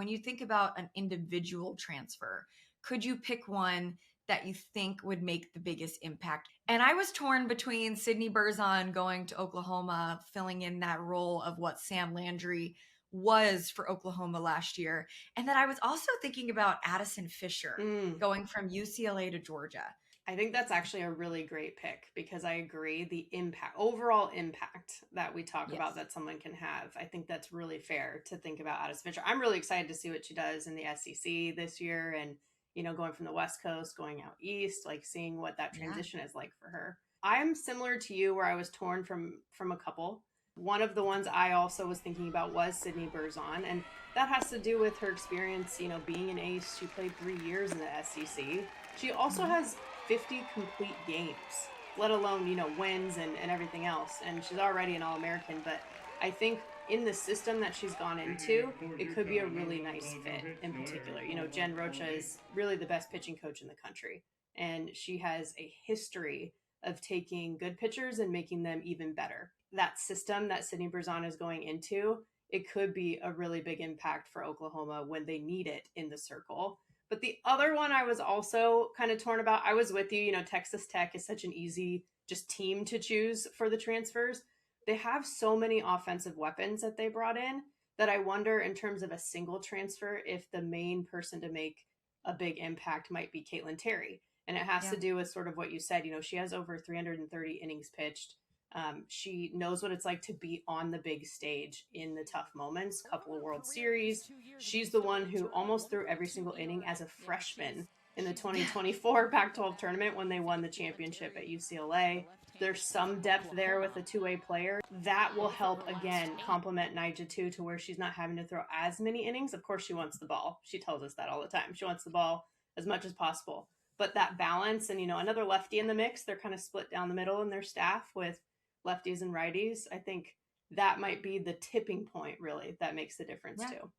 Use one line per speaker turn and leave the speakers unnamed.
when you think about an individual transfer, could you pick one that you think would make the biggest impact? And I was torn between Sydney Berzon going to Oklahoma, filling in that role of what Sam Landry was for Oklahoma last year. And then I was also thinking about Addisen Fisher going from UCLA to Georgia.
I think that's actually a really great pick because I agree the overall impact that we talk about that someone can have. I think that's really fair to think about Addisen Fisher. I'm really excited to see what she does in the SEC this year and, going from the West Coast, going out East, like seeing what that transition is like for her. I'm similar to you where I was torn from a couple. One of the ones I also was thinking about was Sydney Berzon, and that has to do with her experience, being an ace. She played 3 years in the SEC. She also has 50 complete games, let alone, wins and everything else. And she's already an All-American, but I think in the system that she's gone into, it could be a really nice fit in particular. Jen Rocha is really the best pitching coach in the country, and she has a history of taking good pitchers and making them even better. That system that Sydney Berzon is going into, it could be a really big impact for Oklahoma when they need it in the circle. But the other one I was also kind of torn about, I was with you, Texas Tech is such an easy just team to choose for the transfers. They have so many offensive weapons that they brought in that I wonder in terms of a single transfer if the main person to make a big impact might be Kaitlyn Terry. And it has to do with sort of what you said, she has over 330 innings pitched. She knows what it's like to be on the big stage in the tough moments, couple of World Series. She's the one who almost threw every single inning as a freshman in the 2024 Pac-12 tournament when they won the championship at UCLA. There's some depth there with a two-way player. That will help, again, complement Nyjah too, to where she's not having to throw as many innings. Of course, she wants the ball. She tells us that all the time. She wants the ball as much as possible. But that balance and, another lefty in the mix, they're kind of split down the middle in their staff with lefties and righties. I think that might be the tipping point, really, that makes the difference too.